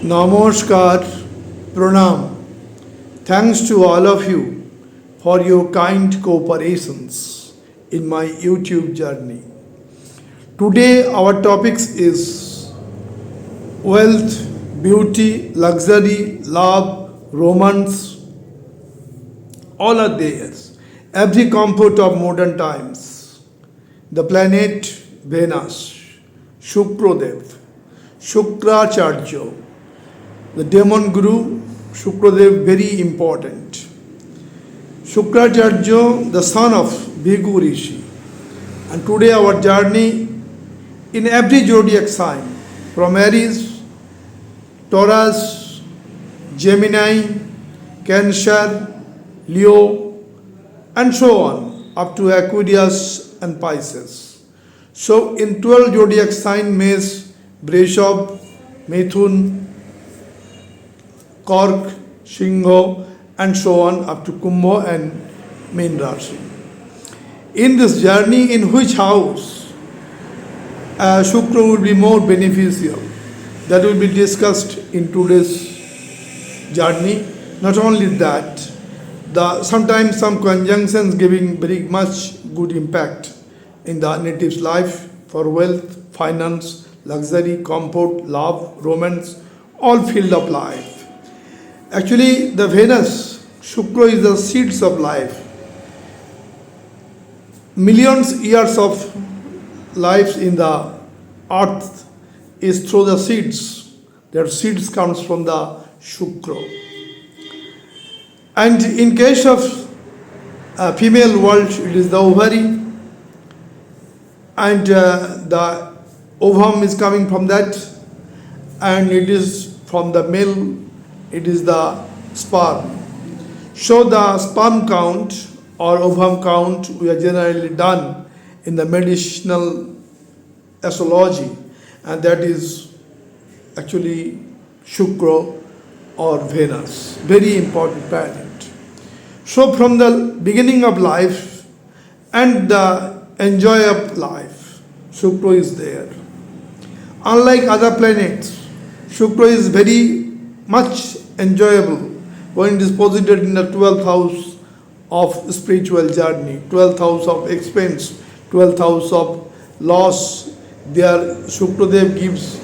Namaskar, Pranam. Thanks to all of you for your kind cooperations in my YouTube journey. Today our topics is wealth, beauty, luxury, love, romance, all are there. Every comfort of modern times. The planet Venus, Shukradev, Shukracharya, the demon guru Shukradev, very important. Shukracharya, the son of Bhigu Rishi. And today our journey in every zodiac sign, from Aries, Taurus, Gemini, Cancer, Leo, and so on, up to Aquarius and Pisces. So in 12 zodiac sign, Mesh, Vrishab, Mithun, Kark, Shingho, and so on up to Kumbh and Meen Rashi. In this journey, in which house Shukra will be more beneficial, that will be discussed in today's journey. Not only that, sometimes some conjunctions giving very much good impact in the native's life for wealth, finance, luxury, comfort, love, romance, all field of life. Actually, the Venus, Shukra is the seeds of life. Millions years of lives in the earth is through the seeds. Their seeds comes from the Shukra. And in case of female world, it is the ovary, and the ovum is coming from that, and it is from the male, it is the sperm. So the sperm count or ovum count we are generally done in the medicinal astrology, and that is actually Shukra or Venus, very important planet. So from the beginning of life and the enjoy of life, Shukra is there. Unlike other planets, Shukra is very much enjoyable when it is posited in the 12th house of spiritual journey, 12th house of expense, 12th house of loss. There Shukradev gives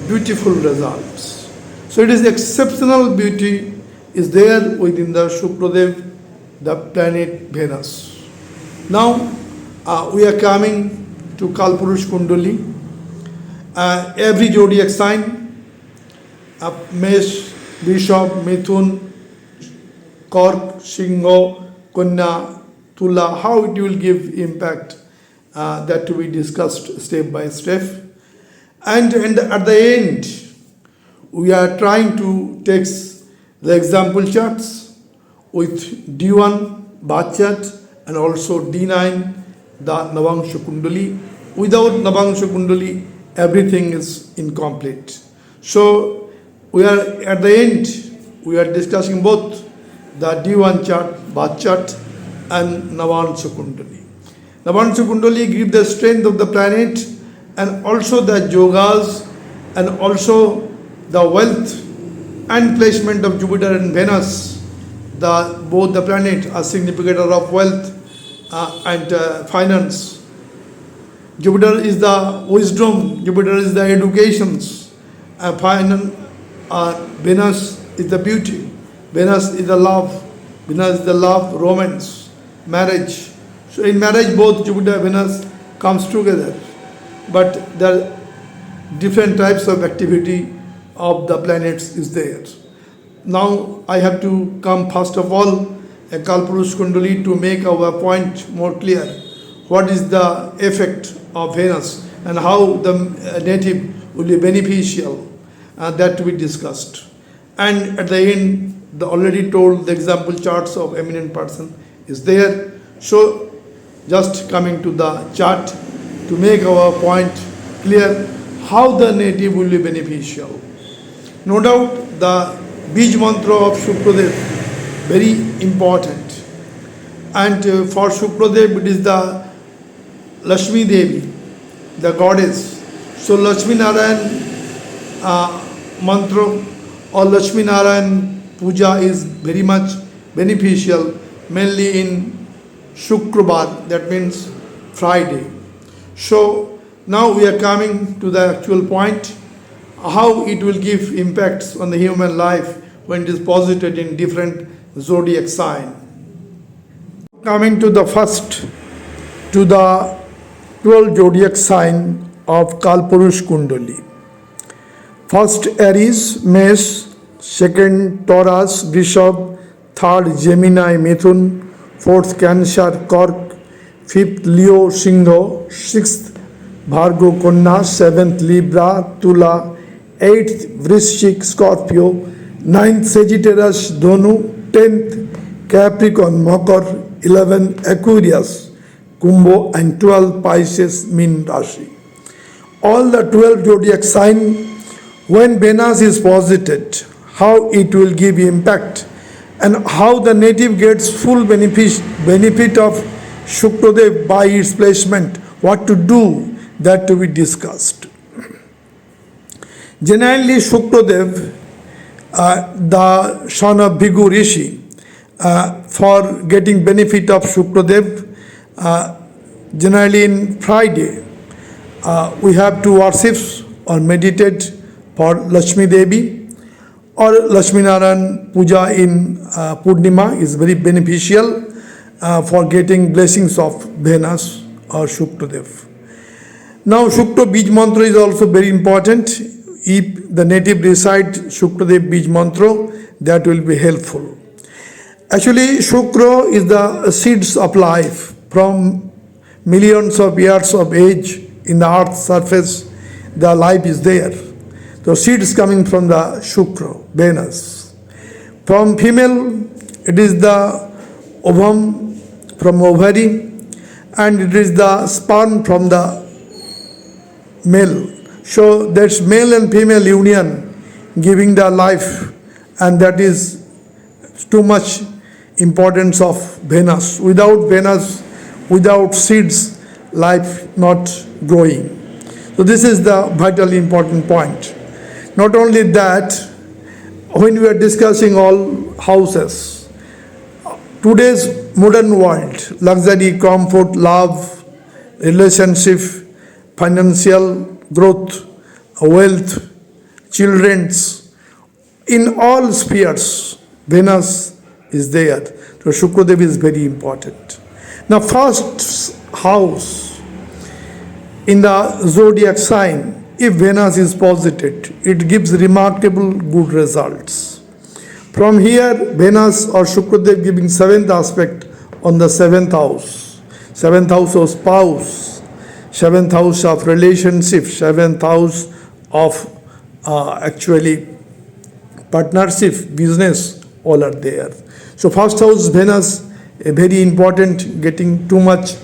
beautiful results. So it is exceptional beauty is there within the Shukradev, the planet Venus. Now we are coming to Kalpurush Kundali. Every zodiac sign, Mesh, Vrishab, Mithun, Kark, Shingho, Kanya, Tula, how it will give impact, that to be discussed step by step. And at the end, we are trying to take the example charts with D1, Bhaat chart, and also D9, the Navangsha Kundali. Without Navangsha Kundali, everything is incomplete. So we are at the end, we are discussing both the D1 chart, Bhaat chart, and Navangsha Kundali. Navangsha Kundali gives the strength of the planet and also the yogas and also the wealth and placement of Jupiter and Venus. Both the planets are significator of wealth and finance. Jupiter is the wisdom, Jupiter is the educations, Venus is the beauty, Venus is the love, Venus is the love, romance, marriage. So in marriage both Jupiter and Venus comes together, but there are different types of activity of the planets is there. Now I have to come first of all a Kalpurush Kundali to make our point more clear. What is the effect of Venus and how the native will be beneficial, that to be discussed. And at the end, the already told the example charts of eminent person is there. So just coming to the chart to make our point clear, how the native will be beneficial. No doubt the Bij mantra of Shukradev, very important. And for Shukradev it is the Lakshmi Devi, the goddess. So Lakshmi Narayan mantra or Lakshmi Narayan puja is very much beneficial, mainly in Shukrabar, that means Friday. So now we are coming to the actual point, how it will give impacts on the human life when it is posited in different zodiac sign. Coming to the first, to the 12 zodiac sign of Kalpurush Kundali. First Aries, Mesh, second Taurus, Rishabh, third Gemini, Mithun, fourth Cancer, Cork, fifth Leo, Singho, sixth Bhargo, Kanna, seventh Libra, Tula, eighth Vrishik, Scorpio, ninth Sagittarius, Dhanu, 10th Capricorn, Makar, 11th Aquarius, Kumbho, and 12th Pisces, Min Rashi. All the 12 zodiac sign, when Venus is posited, how it will give impact and how the native gets full benefit of Shukradev by its placement, what to do, that to be discussed. Generally, Shukradev, the son of Bhigu Rishi, for getting benefit of Shukradev, generally in Friday, we have to worship or meditate for Lakshmi Devi, or Lakshmi Narayan puja in Purnima is very beneficial for getting blessings of Venus or Shukradev. Now Shukra Bij Mantra is also very important. If the native recite Shukradev Bij Mantra, that will be helpful. Actually, Shukra is the seeds of life. From millions of years of age in the earth's surface, the life is there. The seeds coming from the Shukra, Venus. From female, it is the ovum from ovary, and it is the sperm from the male. So that's male and female union giving the life, and that is too much importance of Venus. Without Venus, without seeds, life not growing. So this is the vitally important point. Not only that, when we are discussing all houses, today's modern world, luxury, comfort, love, relationship, financial growth, wealth, children's, in all spheres, Venus is there. So Shukradev is very important. Now first house in the zodiac sign, if Venus is posited, it gives remarkable good results. From here, Venus or Shukradev giving seventh aspect on the seventh house of spouse, seventh house of relationship, seventh house of actually partnership, business, all are there. So first house Venus, a very important, getting too much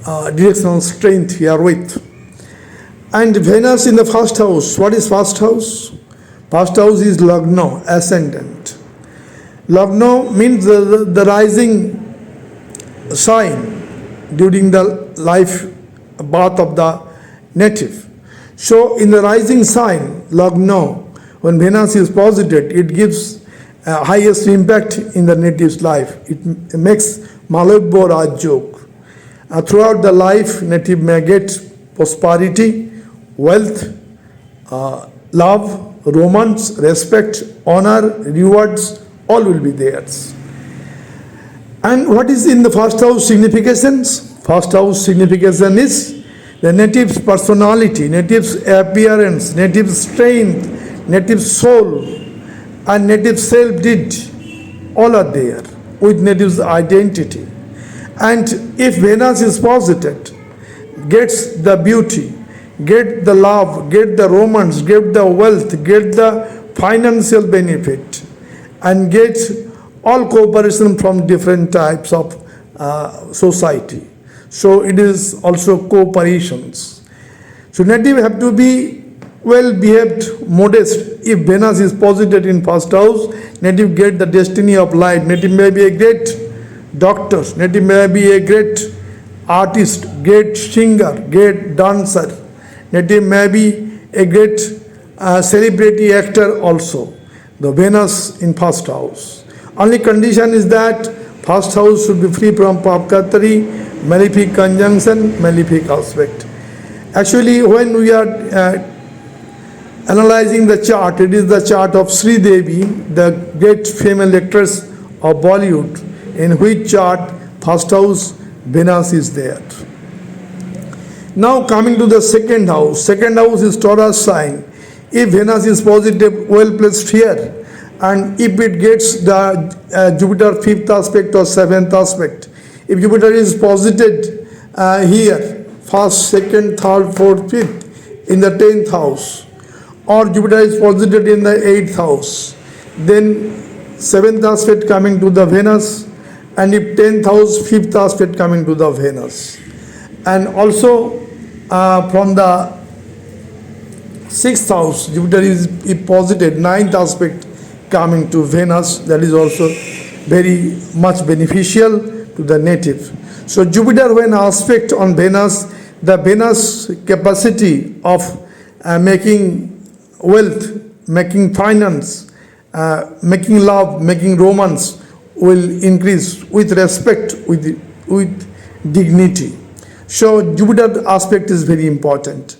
directional strength herewith. And Venus in the first house, what is first house? First house is Lagna, ascendant. Lagna means the rising sign during the life birth of the native. So in the rising sign, Lagna, when Venus is posited, it gives highest impact in the native's life. It makes Malabbo Rajyog. Throughout the life, native may get prosperity, wealth, love, romance, respect, honor, rewards, all will be theirs. And what is in the first house significations? First house signification is the native's personality, native's appearance, native's strength, native's soul, and native self-deed, all are there with native's identity. And if Venus is posited, gets the beauty, get the love, get the romance, get the wealth, get the financial benefit, and get all cooperation from different types of society. So it is also cooperations. So native have to be well behaved, modest. If Venus is posited in first house, native get the destiny of life. Native may be a great doctor, native may be a great artist, great singer, great dancer. Native may be a great celebrity actor also. the Venus in first house. Only condition is that first house should be free from Papkatari, malefic conjunction, malefic aspect. Actually, when we are analyzing the chart, it is the chart of Sri Devi, the great female actress of Bollywood, in which chart first house Venus is there. Now coming to the second house is Taurus sign. If Venus is positive, well placed here, and if it gets the Jupiter fifth aspect or seventh aspect, if Jupiter is posited here, first, second, third, fourth, fifth, in the 10th house, or Jupiter is posited in the 8th house, then 7th aspect coming to the Venus, and if 10th house, 5th aspect coming to the Venus. And also from the 6th house, Jupiter is posited, 9th aspect coming to Venus, that is also very much beneficial to the native. So Jupiter when aspect on Venus, the Venus capacity of making wealth, making finance, making love, making romance will increase with respect, with dignity. So Jupiter aspect is very important.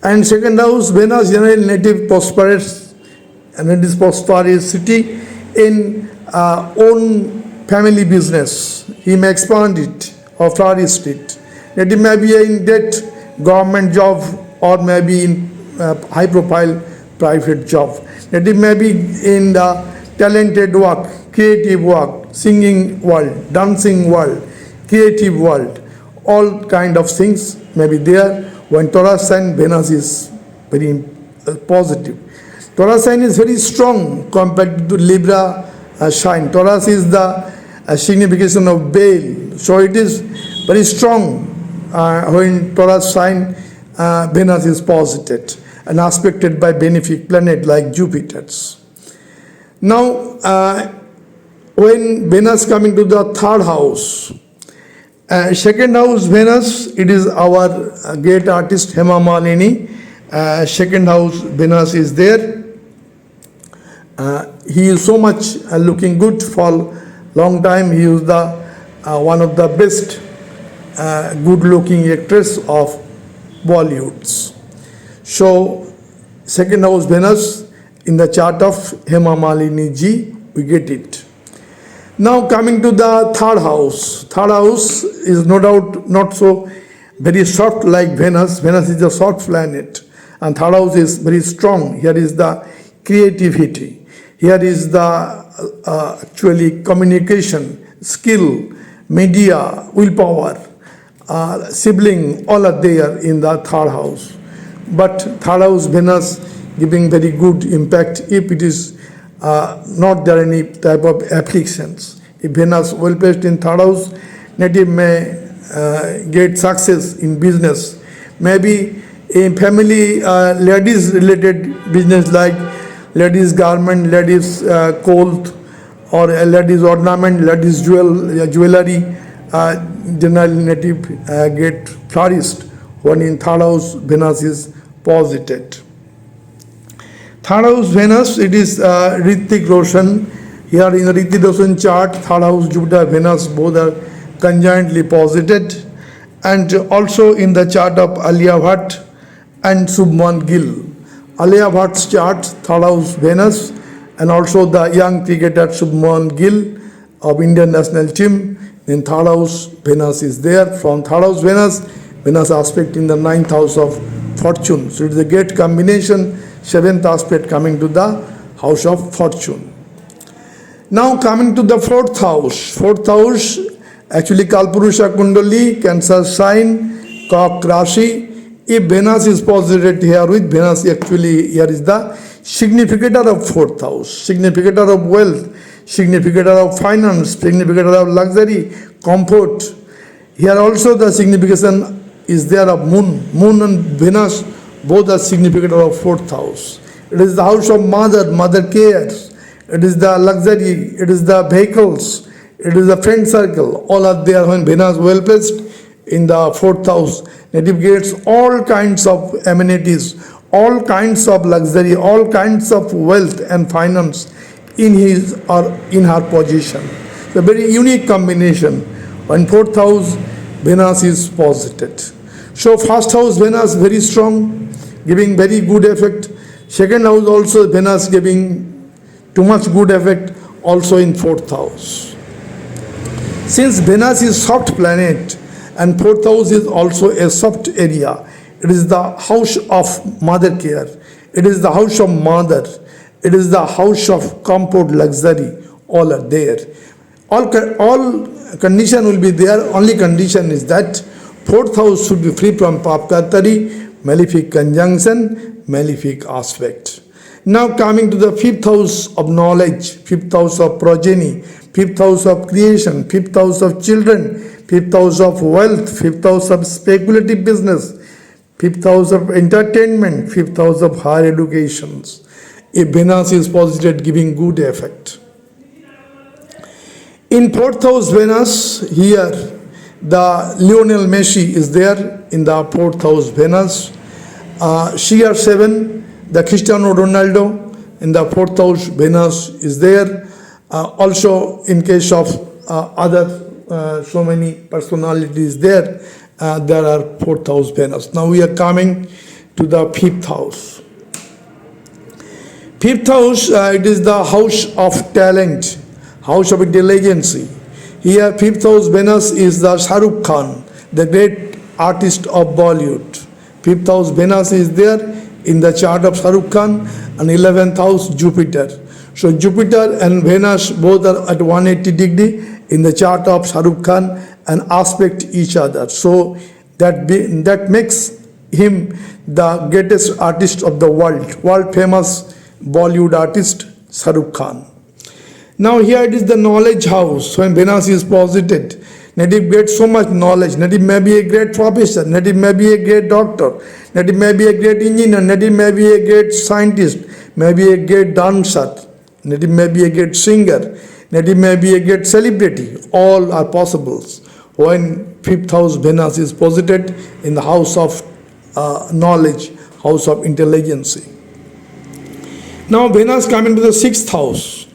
And second house, Venus generally native prosperous, and it is prosperity in own family business. He may expand it or flourish it. Native may be in debt, government job, or maybe in high profile private job. Native may be in the talented work, creative work, singing world, dancing world, creative world. All kind of things may be there when Taurus sign Venus is very positive. Taurus sign is very strong compared to Libra sign. Taurus is the signification of Baal. So it is very strong when Taurus sign Venus is posited and aspected by benefic planet like Jupiter's. Now, when Venus coming to the third house, second house Venus, it is our great artist Hema Malini. Second house Venus is there. He is so much looking good for long time. He is the one of the best good looking actress of Bollywoods. So second house Venus in the chart of Hema Malini ji, we get it. Now coming to the third house. Third house is no doubt not so very soft like Venus. Venus is a soft planet and third house is very strong. Here is the creativity. Here is the actually communication, skill, media, willpower, sibling, all are there in the third house. But third house Venus giving very good impact if it is not there any type of afflictions. If Venus well placed in third house, native may get success in business. Maybe in family ladies related business like ladies garment, ladies cloth, or ladies ornament, ladies jewelry, generally native get flourished when in third house Venus is posited. Third house Venus, it is Hrithik Roshan. Here in the Hrithik Roshan chart, third house Jupiter, Venus both are conjointly posited. And also in the chart of Alia Bhatt and Shubman Gill. Alia Bhatt's chart, third house Venus, and also the young cricketer Shubman Gill of Indian national team. In third house Venus is there. From third house Venus aspect in the 9th house of fortune. So it is a great combination. 7th aspect coming to the house of fortune. Now coming to the 4th house. 4th house actually Kalpurusha Kundali, Cancer sign, Cock Rashi. If Venus is posited here with Venus, actually here is the significator of 4th house, significator of wealth, significator of finance, significator of luxury, comfort. Here also the signification is there of moon and Venus, both are significant of 4th house. It is the house of mother cares. It is the luxury, it is the vehicles, it is the friend circle. All are there when Venus well placed in the 4th house. Native gets all kinds of amenities, all kinds of luxury, all kinds of wealth and finance. in his or in her position. It's a very unique combination when fourth house Venus is posited. So first house Venus very strong, giving very good effect. Second house also Venus giving too much good effect also in fourth house. Since Venus is soft planet and fourth house is also a soft area, it is the house of mother care, it is the house of mother, it is the house of comfort, luxury, all are there. All condition will be there, only condition is that fourth house should be free from papkatari, malefic conjunction, malefic aspect. Now coming to the fifth house of knowledge, fifth house of progeny, fifth house of creation, fifth house of children, fifth house of wealth, fifth house of speculative business, fifth house of entertainment, fifth house of higher educations. If Venus is posited, giving good effect. In fourth house Venus, here the Lionel Messi is there in the fourth house Venus. CR7, the Cristiano Ronaldo in the fourth house Venus is there. Also in case of other so many personalities there, there are fourth house Venus. Now we are coming to the fifth house. Fifth house, it is the house of talent, house of intelligence. Here fifth house Venus is the Shah Rukh Khan, the great artist of Bollywood. Fifth house Venus is there in the chart of Shah Rukh Khan, and 11th house Jupiter. So Jupiter and Venus both are at 180 degree in the chart of Shah Rukh Khan and aspect each other. So that makes him the greatest artist of the world famous Bollywood artist Shah Rukh Khan. Now here it is the knowledge house. When Venus is posited, native gets so much knowledge. Native may be a great professor, native may be a great doctor, native may be a great engineer, native may be a great scientist, may be a great dancer, native may be a great singer, native may be a great celebrity. All are possible when fifth house Venus is posited in the house of knowledge, house of intelligence. Now Venus coming to the sixth house.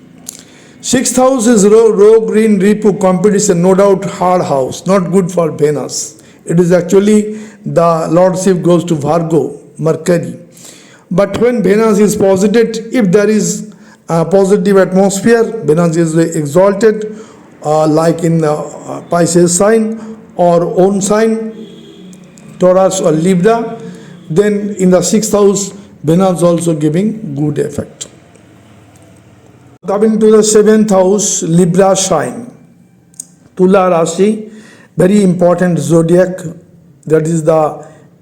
Sixth house is rogue, green, ripu, competition, no doubt hard house, not good for Venus. It is actually the lordship goes to Virgo, Mercury. But when Venus is posited, if there is a positive atmosphere, Venus is exalted, like in the Pisces sign or own sign, Taurus or Libra, then in the sixth house, Venus also giving good effect. Coming to the seventh house, Libra sign, Tula Rashi, very important zodiac. That is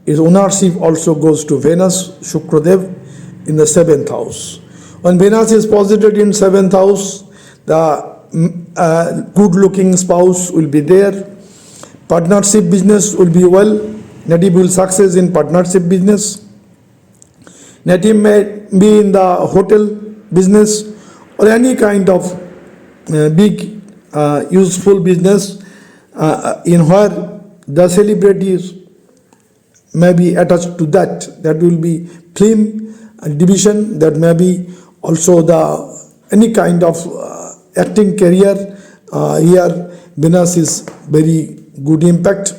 its ownership also goes to Venus, Shukradev in the seventh house. When Venus is posited in seventh house, the good-looking spouse will be there. Partnership business will be well. Native will success in partnership business. Native may be in the hotel business or any kind of big useful business in where the celebrities may be attached to that. That will be film division, that may be also the any kind of acting career. Here Venus is very good impact.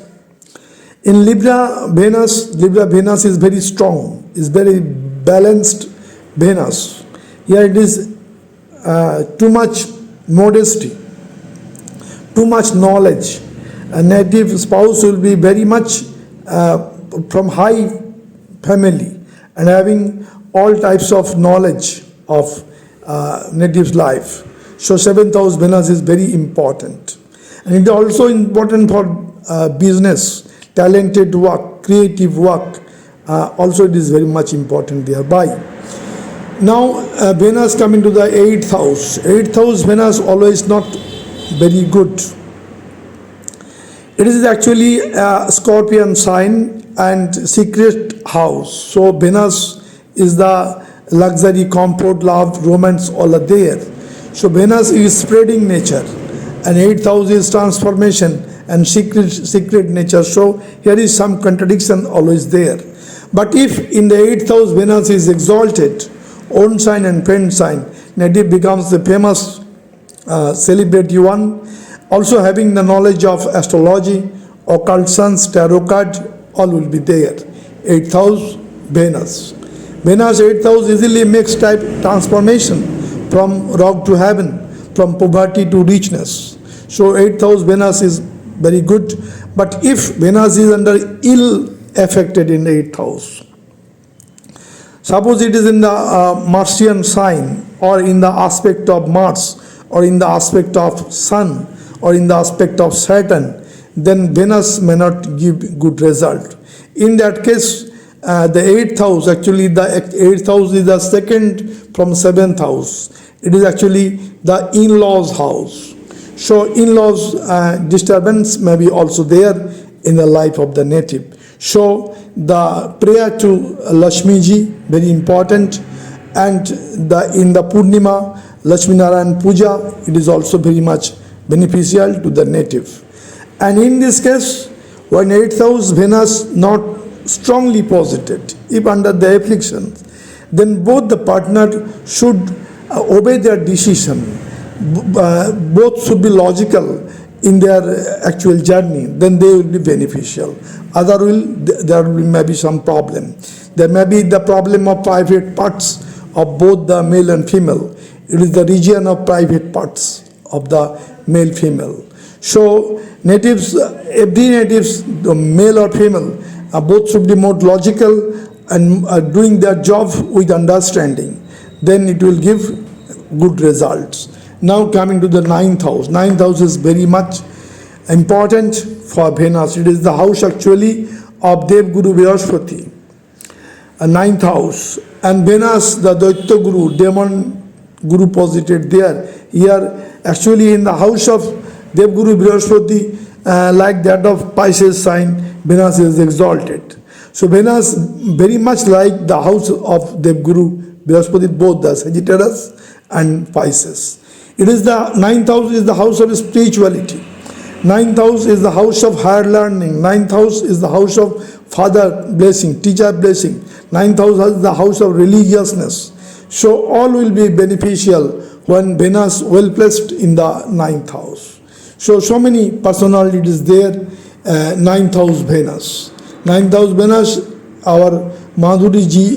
In Libra Venus is very strong, is very balanced Venus. Here it is too much modesty, too much knowledge. A native spouse will be very much from high family and having all types of knowledge of native's life. So seventh house Venus is very important. And it is also important for business, talented work, creative work. Also it is very much important thereby. Now Venus coming to the eighth house. Eighth house Venus always not very good. It is actually a Scorpion sign and secret house. So Venus is the luxury, comfort, love, romance, all are there. So Venus is spreading nature and eighth house is transformation and secret nature. So here is some contradiction always there. But if in the eighth house Venus is exalted, own sign and friend sign, native becomes the famous celebrity one. Also having the knowledge of astrology, occult science, tarot card, all will be there. 8th house, Venus. Venus 8th house easily makes type transformation from rock to heaven, from poverty to richness. So 8th house Venus is very good. But if Venus is under ill affected in the 8th house, suppose it is in the Martian sign, or in the aspect of Mars, or in the aspect of Sun, or in the aspect of Saturn, then Venus may not give good result. In that case, the 8th house, actually the 8th house is the second from 7th house. It is actually the in-laws house. So in-laws disturbance may be also there in the life of the native. So the prayer to Lakshmi ji, very important, and in the Purnima, Lakshmi Narayan Puja, it is also very much beneficial to the native. And in this case, when 8th house Venus not strongly posited, if under the affliction, then both the partner should obey their decision. Both should be logical in their actual journey, then they will be beneficial. Otherwise, there will be maybe some problem. There may be the problem of private parts of both the male and female. It is the region of private parts of the male female. So natives, every natives, the male or female, both should be more logical and doing their job with understanding. Then it will give good results. Now coming to the 9th house. 9th house is very much important for Venus. It is the house actually of Dev Guru Brihaspati. 9th house. And Venus, the Daitya Guru, Demon Guru posited there. Here actually in the house of Dev Guru Brihaspati, like that of Pisces sign, Venus is exalted. So Venus very much like the house of Dev Guru Brihaspati, both the Sagittarius and Pisces. It is the 9th house is the house of spirituality. 9th house is the house of higher learning. 9th house is the house of father blessing, teacher blessing. 9th house is the house of religiousness. So all will be beneficial when Venus well placed in the 9th house. So many personalities there. 9th house Venus. 9th house Venus, our Madhuri ji,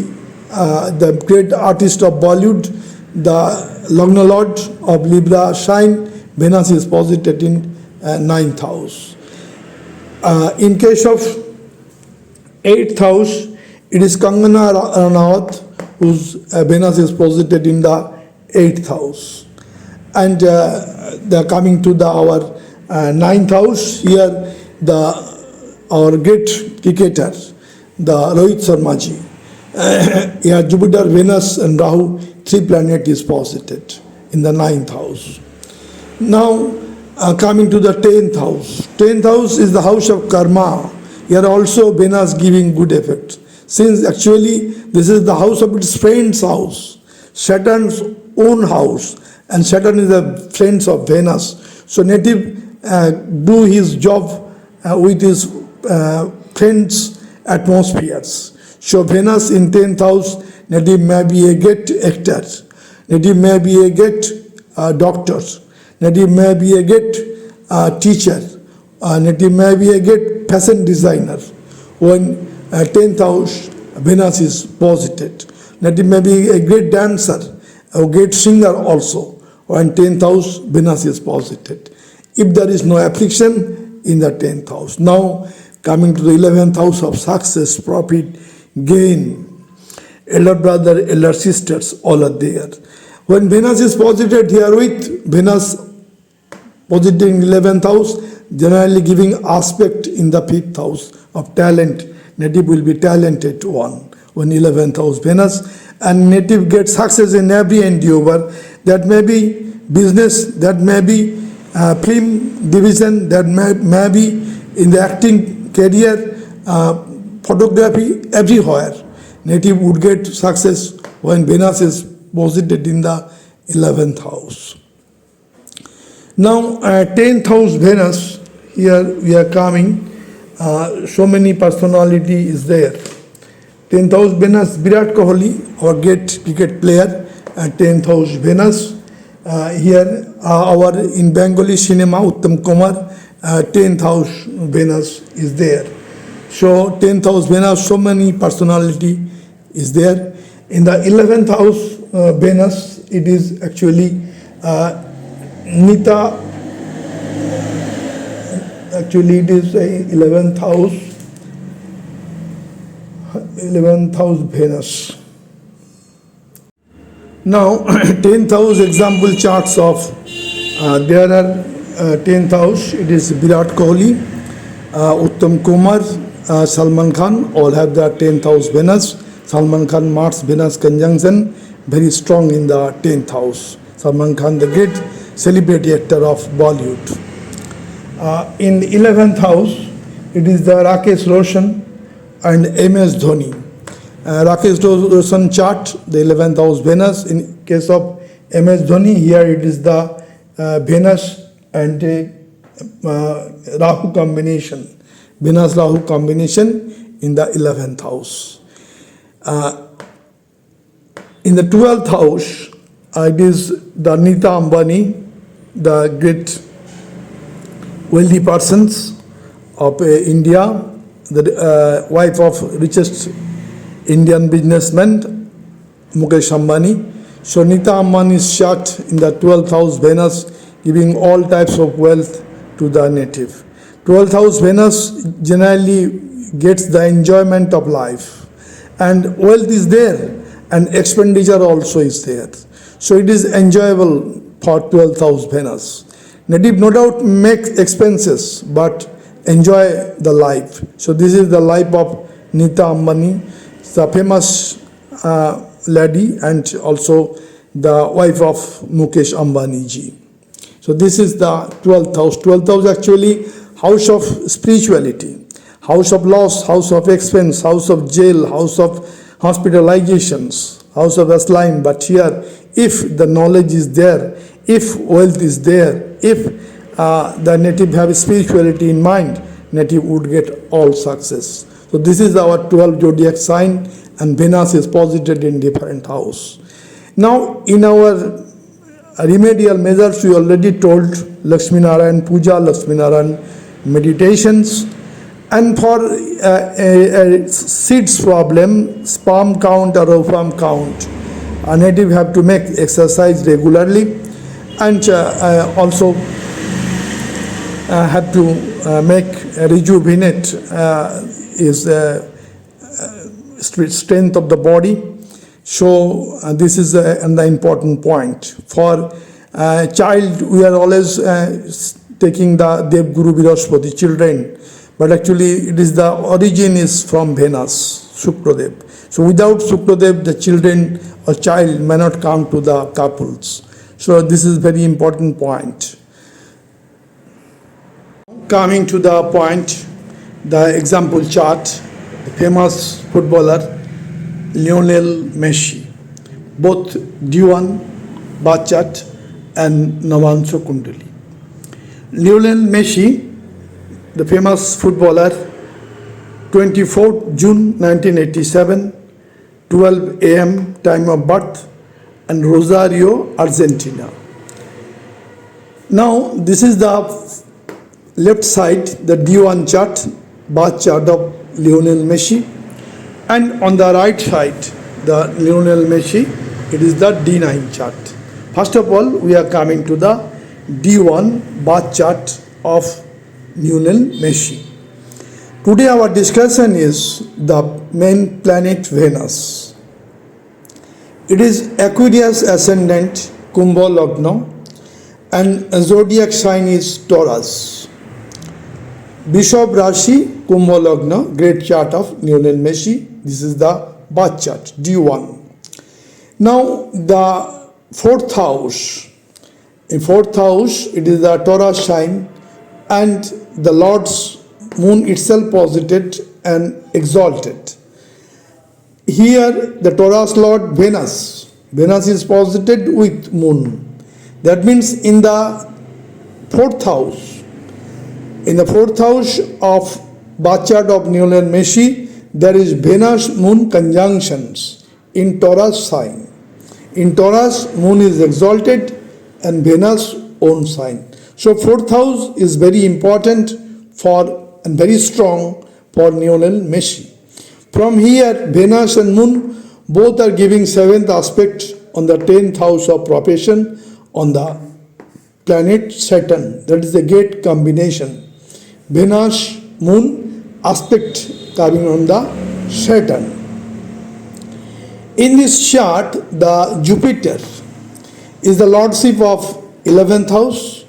the great artist of Bollywood, the Lagna Lord of Libra sign, Venus is posited in 9th house. In case of 8th house, it is Kangana Ranaut, whose Venus is posited in the 8th house. And they are coming to our 9th house. Here, our great cricketer, the Rohit Sharma ji. Here, Jupiter, Venus, and Rahu, 3 planets is posited in the 9th house. Now, coming to the 10th house. 10th house is the house of karma. Here also Venus giving good effect. Since actually this is the house of its friend's house, Saturn's own house, and Saturn is the friends of Venus. So native do his job with his friends' atmospheres. So Venus in 10th house, native may be a great actor, native may be a great doctor, native may be a great teacher, native may be a great fashion designer. When 10th house Venus is posited, native may be a great dancer, a great singer also. When 10th house Venus is posited, if there is no affliction in the 10th house. Now coming to the 11th house of success, profit, gain, elder brother, elder sisters, all are there. When Venus is posited here with Venus posited in 11th house, generally giving aspect in the 5th house of talent, native will be talented one. When 11th house Venus, and native gets success in every endeavor. That may be business, that may be film division, that may be in the acting career, photography, everywhere. Native would get success when Venus is posited in the 11th house. Now 10th house Venus, here we are coming, so many personality is there. 10th house Venus, Virat Kohli, our great cricket player, 10th house Venus. Here our in Bengali cinema Uttam Kumar, 10th house Venus is there. So 10th house Venus, so many personality is there. In the 11th house Venus, it is actually Nita. Actually, it is a 11th house Venus. Now, 10th house example charts of there are 10th house. It is Virat Kohli, Uttam Kumar, Salman Khan. All have the 10th house Venus. Salman Khan Mars Venus conjunction very strong in the 10th house. Salman Khan, the great celebrity actor of Bollywood. In 11th house, it is the Rakesh Roshan and MS Dhoni. Rakesh Roshan chart, the 11th house Venus. In case of MS Dhoni, here it is the Venus and Rahu combination. Venus Rahu combination in the 11th house. In the 12th house, it is the Nita Ambani, the great wealthy persons of India, the wife of richest Indian businessman Mukesh Ambani. So Nita Ambani's chart in the 12th house Venus, giving all types of wealth to the native. 12th house Venus generally gets the enjoyment of life, and wealth is there and expenditure also is there. So it is enjoyable for 12th house Venus. Native no doubt make expenses but enjoy the life. So this is the life of Nita Ambani, the famous lady and also the wife of Mukesh Ambani ji. So this is the 12th house. 12th house actually house of spirituality, house of loss, house of expense, house of jail, house of hospitalizations, house of asylum. But here, if the knowledge is there, if wealth is there, if the native have spirituality in mind, native would get all success. So this is our 12 zodiac sign, and Venus is posited in different house. Now in our remedial measures, we already told Lakshmi Narayan Puja, Lakshmi Narayan meditations, and for seeds problem, sperm count or ovum count, a native have to make exercise regularly, and also have to make rejuvenate is strength of the body. So this is the important point. For child, we are always taking the Dev Guru Viraspati, children, but actually it is the origin is from Venus, Sukradev. So without Sukradev, the children or child may not come to the couples. So this is very important point. Coming to the point, the example chart, the famous footballer Lionel Messi, both D1, Bachat and Navanso Kundali. Lionel Messi, the famous footballer, 24th June 1987, 12 a.m. time of birth, and Rosario, Argentina. Now this is the left side, the D1 chart, birth chart of Lionel Messi, and on the right side, the Lionel Messi, it is the D9 chart. First of all, we are coming to the D1 birth chart of Lionel Messi. Today our discussion is the main planet Venus. It is Aquarius ascendant, Kumbha Lagna, and zodiac sign is Taurus. Bishop Rashi, Kumbha Lagna, great chart of Lionel Messi. This is the birth chart, D1. Now the fourth house. In fourth house, it is the Taurus sign, and the Lord's moon itself posited and exalted. Here the Taurus Lord Venus is posited with moon. That means in the fourth house, of birth chart of Lionel Messi, there is Venus moon conjunctions in Taurus sign. In Taurus, moon is exalted and Venus own sign. So fourth house is very important for and very strong for Lionel Messi. From here, Venus and moon both are giving seventh aspect on the 10th house of profession on the planet Saturn. That is the great combination. Venus, moon aspect coming on the Saturn. In this chart, the Jupiter is the lordship of 11th house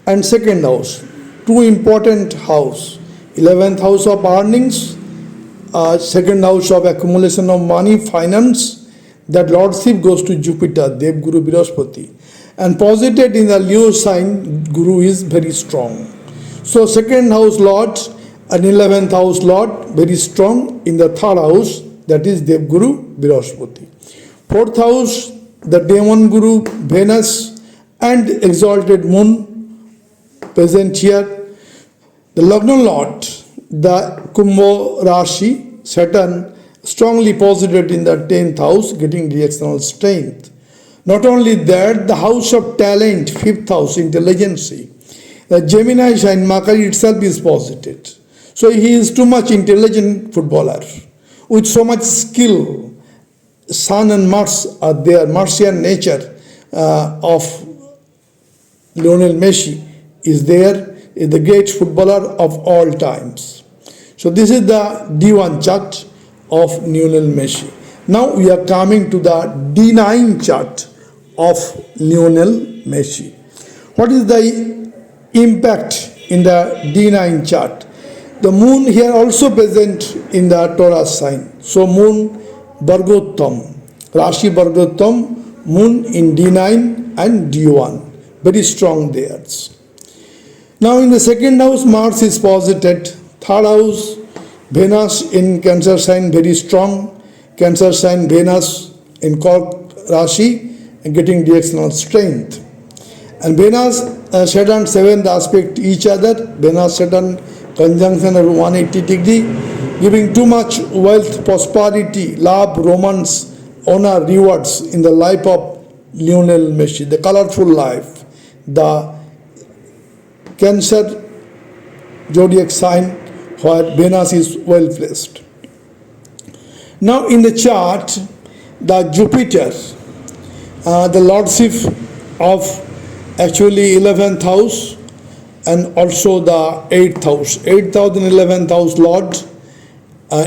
and 2nd house. Two important house. 11th house of earnings, 2nd house of accumulation of money, finance. That lordship goes to Jupiter, Dev Guru Brihaspati. And posited in the Leo sign, Guru is very strong. So 2nd house lord and 11th house lord very strong in the 3rd house, that is Dev Guru Brihaspati. 4th house, the demon Guru Venus and exalted moon present here. The Lagna Lord, the Kumbh Rashi, Saturn, strongly posited in the 10th house, getting directional strength. Not only that, the house of talent, 5th house, intelligence. The Gemini sign, Makari itself is posited. So he is too much intelligent footballer with so much skill. Sun and Mars are there, Martian nature of Lionel Messi is there, is the great footballer of all times. So this is the D1 chart of Lionel Messi. Now we are coming to the D9 chart of Lionel Messi. What is the impact in the D9 chart? The moon here also present in the Taurus sign. So moon Bhargottam, Rashi Bhargottam, moon in D9 and D1. Very strong there. Now in the 2nd house, Mars is posited. 3rd house, Venus in Cancer sign, very strong. Cancer sign, Venus in Cork Rashi, and getting directional strength. And Venus, Saturn, 7th aspect each other. Venus, Saturn conjunction at 180 degree, giving too much wealth, prosperity, love, romance, honor, rewards in the life of Lionel Messi, the colorful life. The Cancer zodiac sign where Venus is well placed. Now in the chart, the Jupiter, the lordship of actually 11th house and also the 8th house. 8th house and 11th house lord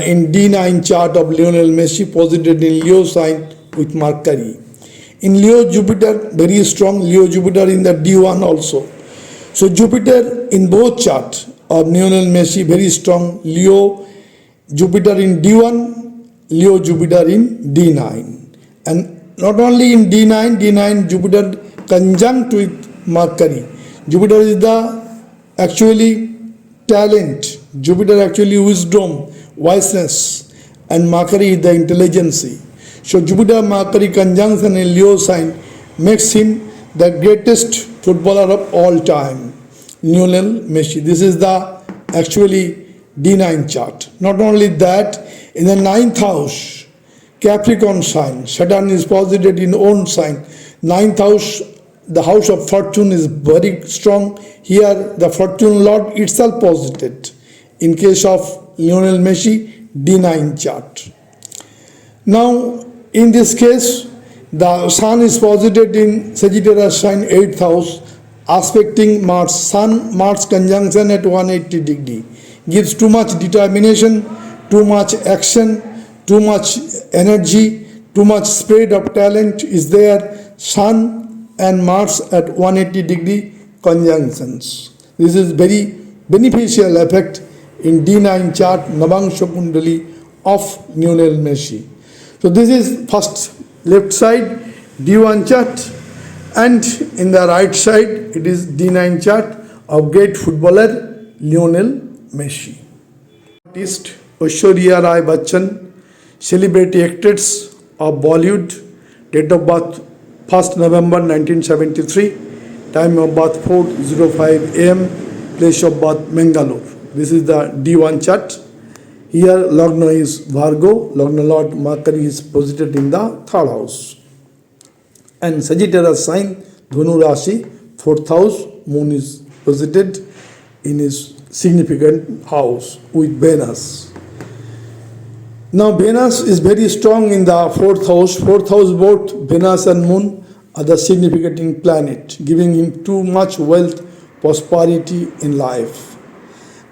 in D9 chart of Lionel Messi posited in Leo sign with Mercury. In Leo Jupiter, very strong Leo Jupiter in the D1 also. So Jupiter in both charts of Lionel Messi very strong. Leo Jupiter in D1, Leo Jupiter in D9. And not only in D9 Jupiter conjunct with Mercury. Jupiter is the actually talent. Jupiter actually wisdom, wiseness, and Mercury is the intelligence. So Jupiter Mercury conjunction in Leo sign makes him the greatest footballer of all time, Lionel Messi. This is the actually D9 chart. Not only that, in the 9th house, Capricorn sign, Saturn is posited in own sign. 9th house, the house of fortune is very strong. Here the fortune lord itself posited. In case of Lionel Messi, D9 chart. Now in this case, the sun is posited in Sagittarius sign 8th house, aspecting Mars. Sun Mars conjunction at 180 degree gives too much determination, too much action, too much energy, too much spread of talent is there. Sun and Mars at 180 degree conjunctions. This is very beneficial effect in D9 chart Navangsha Kundali of Lionel Messi. So this is first left side D1 chart, and in the right side it is D9 chart of great footballer Lionel Messi. Artist Aishwarya Rai Bachchan, celebrity actress of Bollywood, date of birth 1st November 1973, time of birth 4:05 am, place of birth Mangalore. This is the D1 chart. Here Lagna is Virgo, Lagna Lord Mercury is posited in the 3rd house. And Sagittarius sign, Dhanu Rashi, 4th house, moon is posited in his significant house with Venus. Now Venus is very strong in the 4th house. 4th house, both Venus and moon are the significant planet, giving him too much wealth, prosperity in life.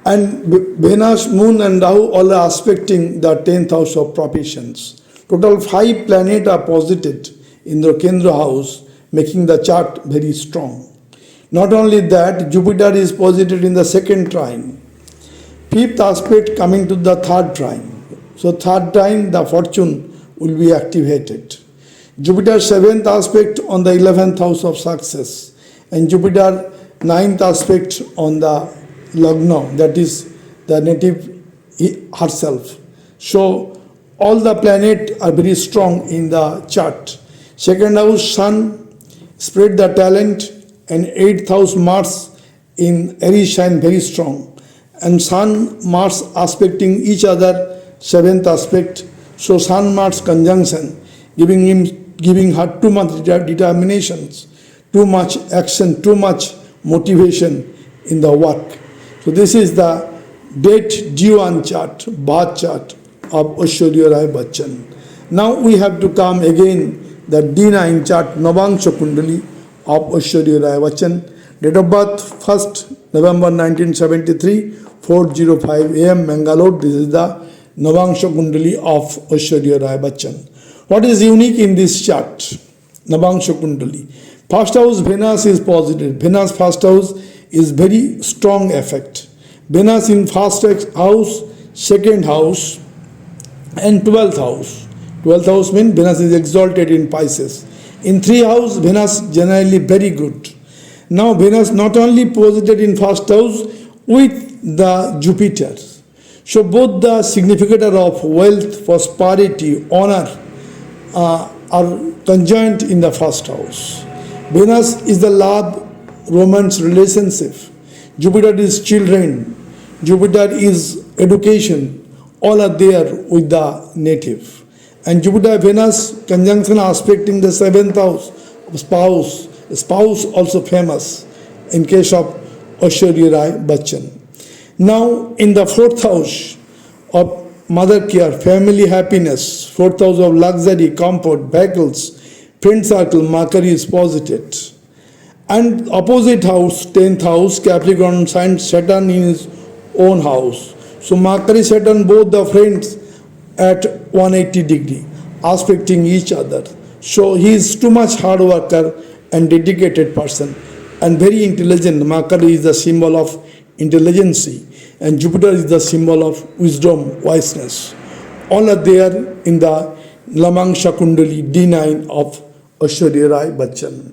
And Venus, moon and Rahu all are aspecting the 10th house of professions. Total 5 planets are posited in the Kendra house, making the chart very strong. Not only that, Jupiter is posited in the 2nd trine. 5th aspect coming to the 3rd trine. So 3rd trine, the fortune will be activated. Jupiter 7th aspect on the 11th house of success. And Jupiter 9th aspect on the Lagna, that is the native herself. So all the planets are very strong in the chart. 2nd house, Sun, spread the talent, and 8th house, Mars in RISHI, very strong. And Sun, Mars aspecting each other, 7th aspect. So Sun, Mars conjunction, giving her too much determinations, too much action, too much motivation in the work. So this is the date G1 chart, birth chart of Aishwarya Rai Bachchan. Now we have to come again the D9 chart, Navangsha Kundali of Aishwarya Rai Bachchan. Date of birth 1st November 1973, 4:05 a.m. Mangalore. This is the Navangsha Kundali of Aishwarya Rai Bachchan. What is unique in this chart? Navangsha Kundali. 1st house, Venus is positive. Venus 1st house is very strong effect. Venus in 1st house, 2nd house, and 12th house. 12th house means Venus is exalted in Pisces. In 3 house, Venus generally very good. Now Venus not only posited in 1st house with the Jupiter. So both the significator of wealth, prosperity, honor are conjoined in the 1st house. Venus is the love, romance, relationship. Jupiter is children. Jupiter is education. All are there with the native. And Jupiter Venus conjunction aspecting the 7th house of spouse. Spouse also famous in case of Aishwarya Rai Bachchan. Now in the 4th house of mother care, family happiness, 4th house of luxury, comfort, vehicles, friend circle, Mercury is posited. And opposite house, 10th house, Capricorn sign, Saturn in his own house. So Mercury, Saturn, both the friends at 180 degree, aspecting each other. So he is too much hard worker and dedicated person and very intelligent. Mercury is the symbol of intelligence and Jupiter is the symbol of wisdom, wiseness. All are there in the Navangsha Kundali D9 of Aishwarya Rai Bachchan.